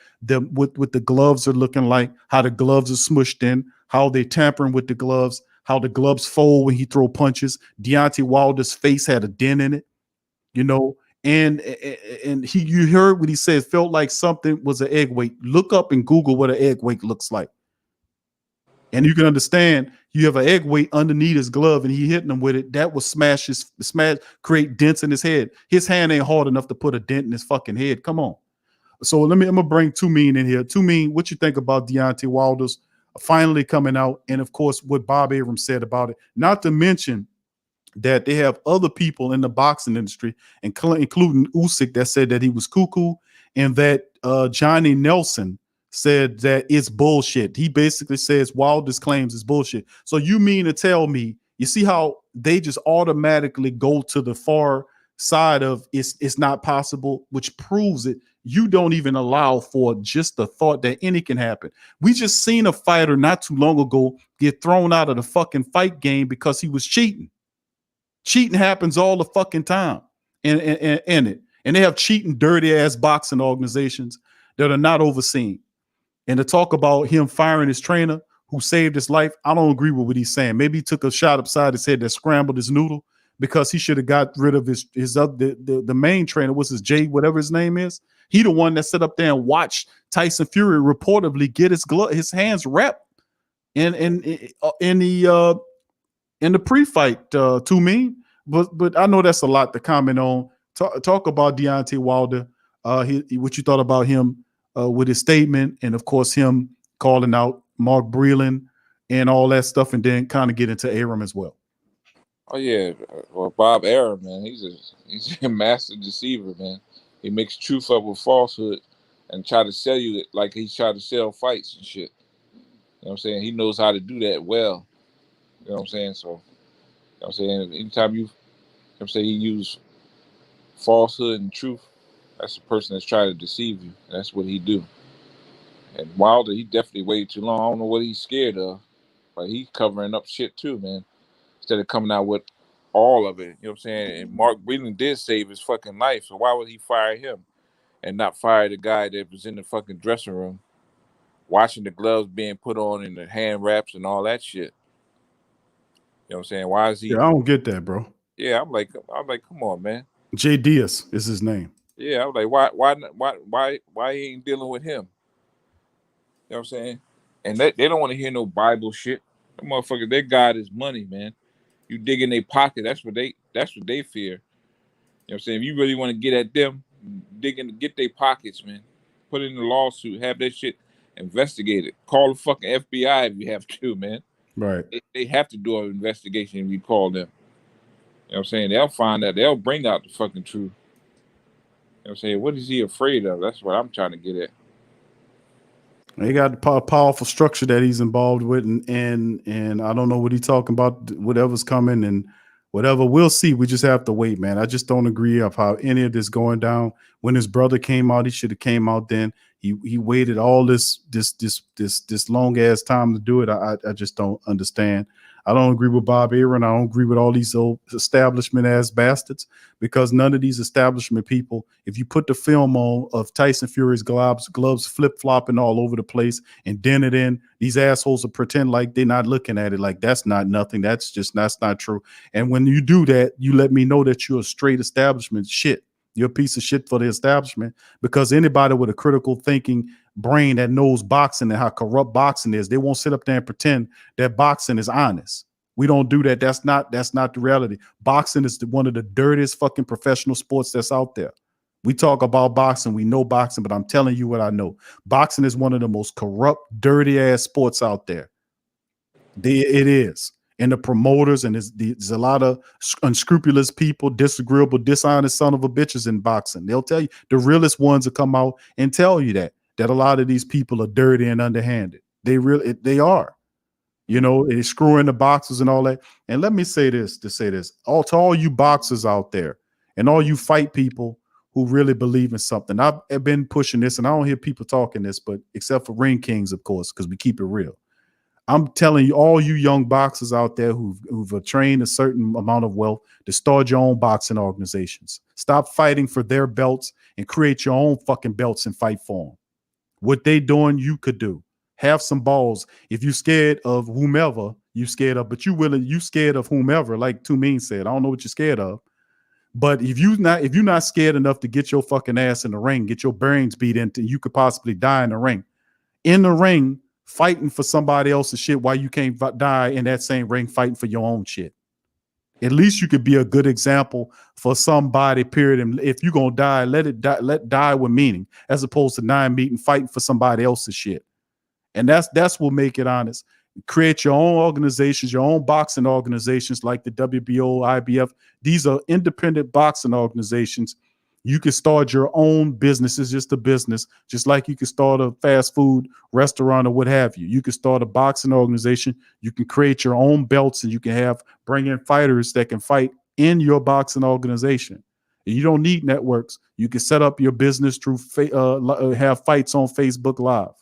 what the gloves are looking like, how the gloves are smushed in, how they're tampering with the gloves, how the gloves fold when he throw punches. Deontay Wilder's face had a dent in it, you know, And you heard what he said, felt like something was an egg weight. Look up and Google what an egg weight looks like. And you can understand you have an egg weight underneath his glove and he hitting him with it. That will create dents in his head. His hand ain't hard enough to put a dent in his fucking head. Come on. So I'm gonna bring Too Mean in here. Too Mean, what you think about Deontay Wilder's finally coming out? And of course, what Bob Arum said about it, not to mention that they have other people in the boxing industry, including Usyk, that said that he was cuckoo, and that Johnny Nelson said that it's bullshit. He basically says Wilder's claims is bullshit. So you mean to tell me, you see how they just automatically go to the far side of it's not possible, which proves it. You don't even allow for just the thought that any can happen. We just seen a fighter not too long ago get thrown out of the fucking fight game because he was cheating. Cheating happens all the fucking time in it. And they have cheating, dirty ass boxing organizations that are not overseen. And to talk about him firing his trainer who saved his life, I don't agree with what he's saying. Maybe he took a shot upside his head that scrambled his noodle because he should have got rid of the main trainer. What's his Jay, whatever his name is? He the one that sat up there and watched Tyson Fury reportedly get his hands wrapped in the pre-fight. To me, but I know that's a lot to comment on. Talk about Deontay Wilder. What you thought about him with his statement, and of course him calling out Mark Breland and all that stuff, and then kind of get into Arum as well. Oh yeah, well Bob Arum, man, he's a master deceiver, man. He makes truth up with falsehood and try to sell you like he's trying to sell fights and shit. You know what I'm saying? He knows how to do that well. You know what I'm saying? So, you know what I'm saying? Anytime you know what I'm saying, he use falsehood and truth, that's the person that's trying to deceive you. That's what he do. And Wilder, he definitely waited too long. I don't know what he's scared of, but he's covering up shit too, man. Instead of coming out with all of it, you know what I'm saying? And Mark Breland did save his fucking life, so why would he fire him and not fire the guy that was in the fucking dressing room watching the gloves being put on and the hand wraps and all that shit? You know what I'm saying? Why is he? Yeah, I don't get that, bro. Yeah, I'm like, come on, man. Jay Diaz is his name. Yeah, I'm like, why he ain't dealing with him? You know what I'm saying? And they don't want to hear no Bible shit. That motherfucker, their God is money, man. You dig in their pocket, that's what they fear. You know what I'm saying? If you really want to get at them, get their pockets, man. Put in the lawsuit, have that shit investigated. Call the fucking FBI if you have to, man. Right. They have to do an investigation if you call them. You know what I'm saying? They'll find out, they'll bring out the fucking truth. You know what I'm saying? What is he afraid of? That's what I'm trying to get at. He got the powerful structure that he's involved with, and I don't know what he's talking about, whatever's coming and whatever. We'll see. We just have to wait, man. I just don't agree of how any of this going down. When his brother came out, he should have came out then. He waited all this long ass time to do it. I just don't understand. I don't agree with Bob Arum. I don't agree with all these old establishment ass bastards, because none of these establishment people, if you put the film on of Tyson Fury's gloves flip-flopping all over the place and dent it in, these assholes will pretend like they're not looking at it, like that's not nothing. That's not true. And when you do that, you let me know that you're a straight establishment shit. You're a piece of shit for the establishment, because anybody with a critical thinking brain that knows boxing and how corrupt boxing is, they won't sit up there and pretend that boxing is honest. We don't do that. That's not the reality. Boxing is one of the dirtiest fucking professional sports that's out there. We talk about boxing, we know boxing, but I'm telling you what I know. Boxing is one of the most corrupt, dirty ass sports out there. It is. And the promoters, and there's a lot of unscrupulous people, disagreeable, dishonest son of a bitches in boxing. They'll tell you, the realest ones will come out and tell you that a lot of these people are dirty and underhanded. They are. You know, they screw in the boxers and all that. And let me say this, to all you boxers out there and all you fight people who really believe in something. I've been pushing this, and I don't hear people talking this, but except for Ring Kings, of course, because we keep it real. I'm telling you, all you young boxers out there who've trained a certain amount of wealth, to start your own boxing organizations. Stop fighting for their belts and create your own fucking belts and fight for them. What they doing, you could do. Have some balls. If you're scared of whomever you scared of, but you scared of whomever, like Too Mean said. I don't know what you're scared of, But if you're not scared enough to get your fucking ass in the ring, get your brains beat into, you could possibly die in the ring. In the ring, fighting for somebody else's shit while you can't die in that same ring fighting for your own shit. At least you could be a good example for somebody, period. And if you're gonna die, let die with meaning, as opposed to dying meeting fighting for somebody else's shit. And that's what make it honest. Create your own organizations, your own boxing organizations like the WBO, IBF. These are independent boxing organizations. You can start your own business. It's just a business, just like you can start a fast food restaurant or what have you. You can start a boxing organization. You can create your own belts, and you can bring in fighters that can fight in your boxing organization. And you don't need networks. You can set up your business through have fights on Facebook Live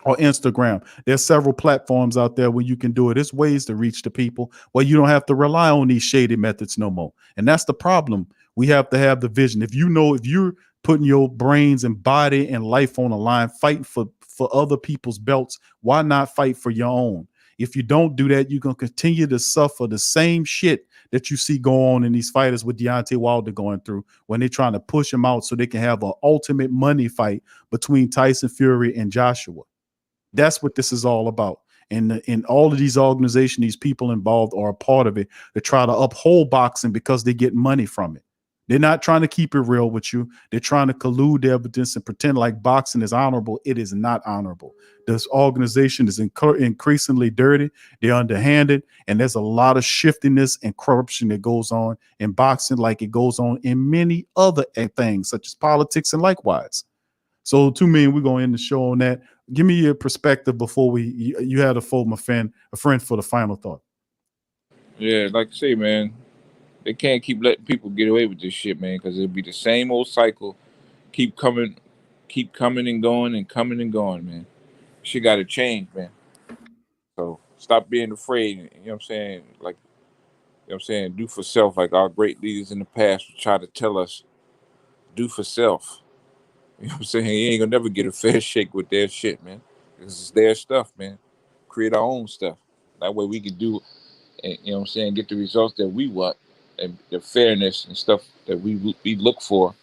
or Instagram. There's several platforms out there where you can do it. There's ways to reach the people where you don't have to rely on these shady methods no more. And that's the problem. We have to have the vision. If you're putting your brains and body and life on the line, fighting for other people's belts, why not fight for your own? If you don't do that, you're going to continue to suffer the same shit that you see go on in these fighters with Deontay Wilder going through when they're trying to push him out so they can have an ultimate money fight between Tyson Fury and Joshua. That's what this is all about. And in all of these organizations, these people involved are a part of it to try to uphold boxing because they get money from it. They're not trying to keep it real with you. They're trying to collude the evidence and pretend like boxing is honorable. It is not honorable. This organization is increasingly dirty. They're underhanded. And there's a lot of shiftiness and corruption that goes on in boxing like it goes on in many other things, such as politics and likewise. So to me, we're going to end the show on that. Give me your perspective before you had a friend for the final thought. Yeah, like I say, man, they can't keep letting people get away with this shit, man, because it'll be the same old cycle. Keep coming and going and coming and going, man. Shit got to change, man. So stop being afraid. You know what I'm saying? Like, you know what I'm saying? Do for self, like our great leaders in the past would try to tell us, do for self. You know what I'm saying? You ain't gonna never get a fair shake with their shit, man. This is their stuff, man. Create our own stuff. That way we can do, you know what I'm saying, get the results that we want and the fairness and stuff that we look for. You know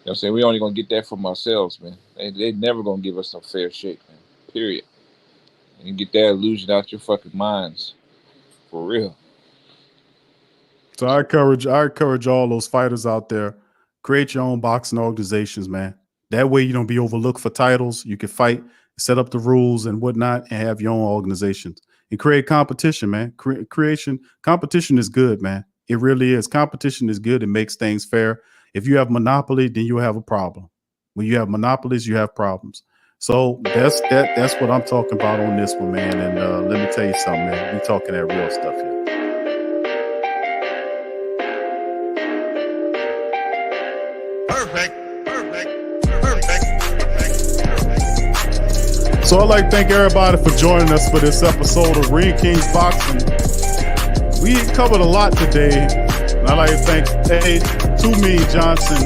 what I'm saying? We only gonna get that from ourselves, man. They never gonna give us a fair shake, man. Period. And get that illusion out your fucking minds. For real. So I encourage all those fighters out there, create your own boxing organizations, man. That way you don't be overlooked for titles. You can fight, set up the rules and whatnot, and have your own organizations. And create competition, man. Competition is good, man. It really is. Competition is good. It makes things fair. If you have monopoly, then you have a problem. When you have monopolies, you have problems. So that's what I'm talking about on this one, man. And let me tell you something, man. We talking that real stuff here. So I'd like to thank everybody for joining us for this episode of Ring Kings Boxing. We covered a lot today. And I'd like to thank To-Me Johnson.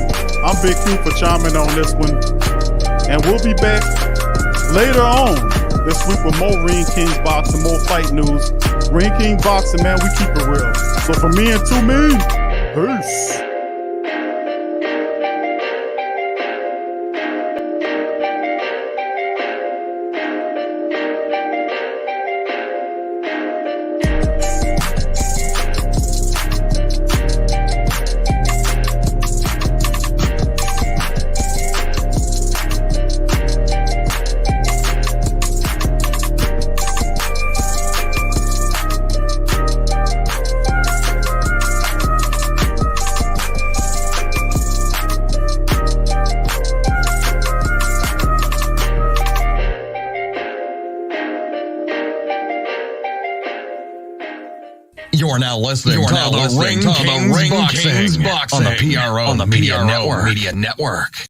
I'm Big Q for chiming on this one. And we'll be back later on this week with more Ring Kings Boxing, more fight news. Ring King Boxing, man, we keep it real. So for me and To-Me, peace. You're now listening to the Ring Kings Boxing on the PRO Media Network.